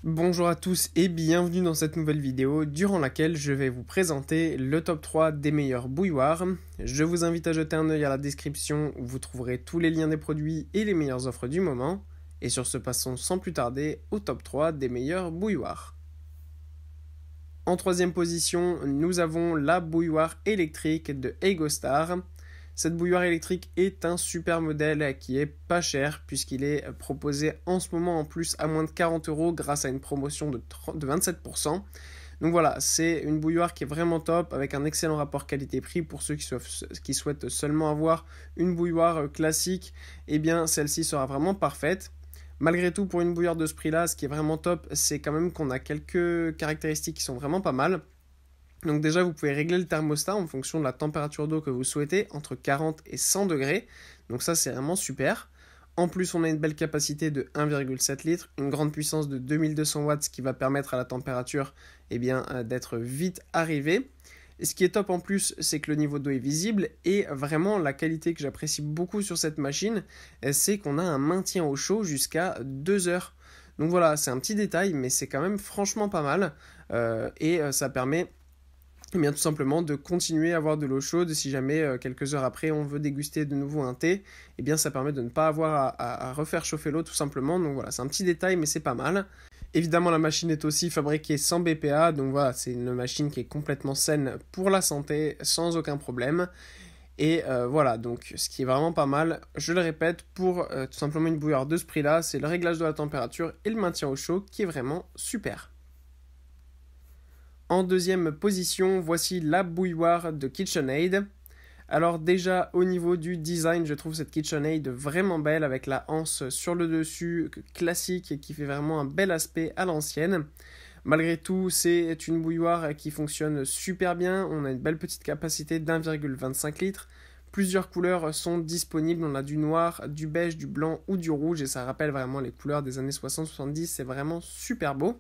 Bonjour à tous et bienvenue dans cette nouvelle vidéo durant laquelle je vais vous présenter le top 3 des meilleurs bouilloires. Je vous invite à jeter un œil à la description où vous trouverez tous les liens des produits et les meilleures offres du moment. Et sur ce, passons sans plus tarder au top 3 des meilleurs bouilloires. En troisième position, nous avons la bouilloire électrique de Egostar. Cette bouilloire électrique est un super modèle qui est pas cher puisqu'il est proposé en ce moment en plus à moins de 40 € grâce à une promotion de 27%. Donc voilà, c'est une bouilloire qui est vraiment top avec un excellent rapport qualité-prix pour ceux qui souhaitent seulement avoir une bouilloire classique. Eh bien, celle-ci sera vraiment parfaite. Malgré tout, pour une bouilloire de ce prix-là, ce qui est vraiment top, c'est quand même qu'on a quelques caractéristiques qui sont vraiment pas mal. Donc déjà, vous pouvez régler le thermostat en fonction de la température d'eau que vous souhaitez, entre 40 et 100 degrés. Donc ça, c'est vraiment super. En plus, on a une belle capacité de 1,7 litres, une grande puissance de 2200 watts, ce qui va permettre à la température d'être vite arrivée. Et ce qui est top en plus, c'est que le niveau d'eau est visible et vraiment la qualité que j'apprécie beaucoup sur cette machine, c'est qu'on a un maintien au chaud jusqu'à 2 heures. Donc voilà, c'est un petit détail, mais c'est quand même franchement pas mal et ça permet tout simplement de continuer à avoir de l'eau chaude. Si jamais quelques heures après on veut déguster de nouveau un thé, eh bien ça permet de ne pas avoir à refaire chauffer l'eau tout simplement. Donc voilà, c'est un petit détail mais c'est pas mal. Évidemment, la machine est aussi fabriquée sans BPA, donc voilà, c'est une machine qui est complètement saine pour la santé, sans aucun problème. Et voilà, donc ce qui est vraiment pas mal, je le répète, pour tout simplement une bouilloire de ce prix-là, c'est le réglage de la température et le maintien au chaud qui est vraiment super. En deuxième position, voici la bouilloire de KitchenAid. Alors déjà, au niveau du design, je trouve cette KitchenAid vraiment belle avec la anse sur le dessus, classique, et qui fait vraiment un bel aspect à l'ancienne. Malgré tout, c'est une bouilloire qui fonctionne super bien. On a une belle petite capacité d'1,25 litres. Plusieurs couleurs sont disponibles. On a du noir, du beige, du blanc ou du rouge. Et ça rappelle vraiment les couleurs des années 60-70. C'est vraiment super beau.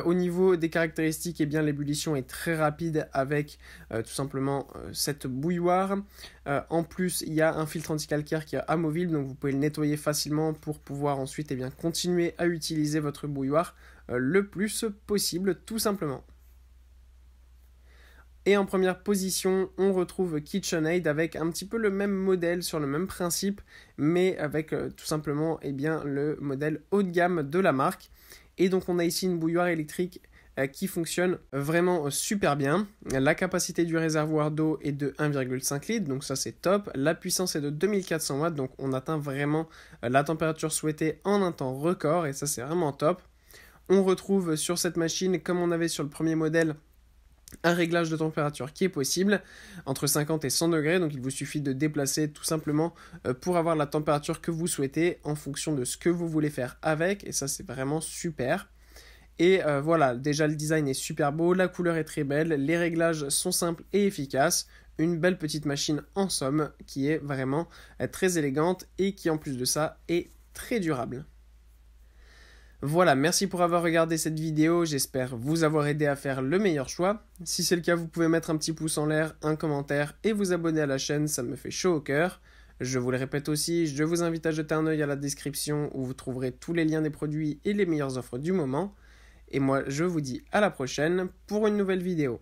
Au niveau des caractéristiques, l'ébullition est très rapide avec tout simplement cette bouilloire. En plus, il y a un filtre anti-calcaire qui est amovible, donc vous pouvez le nettoyer facilement pour pouvoir ensuite continuer à utiliser votre bouilloire le plus possible, tout simplement. Et en première position, on retrouve KitchenAid avec un petit peu le même modèle sur le même principe, mais avec tout simplement le modèle haut de gamme de la marque. Et donc on a ici une bouilloire électrique qui fonctionne vraiment super bien. La capacité du réservoir d'eau est de 1,5 litres, donc ça c'est top. La puissance est de 2400 watts, donc on atteint vraiment la température souhaitée en un temps record, et ça c'est vraiment top. On retrouve sur cette machine, comme on avait sur le premier modèle, un réglage de température qui est possible entre 50 et 100 degrés, donc il vous suffit de déplacer tout simplement pour avoir la température que vous souhaitez en fonction de ce que vous voulez faire avec, et ça c'est vraiment super. Et voilà, déjà le design est super beau, la couleur est très belle, les réglages sont simples et efficaces, une belle petite machine en somme qui est vraiment très élégante et qui en plus de ça est très durable. Voilà, merci pour avoir regardé cette vidéo, j'espère vous avoir aidé à faire le meilleur choix. Si c'est le cas, vous pouvez mettre un petit pouce en l'air, un commentaire et vous abonner à la chaîne, ça me fait chaud au cœur. Je vous le répète aussi, je vous invite à jeter un œil à la description où vous trouverez tous les liens des produits et les meilleures offres du moment. Et moi, je vous dis à la prochaine pour une nouvelle vidéo.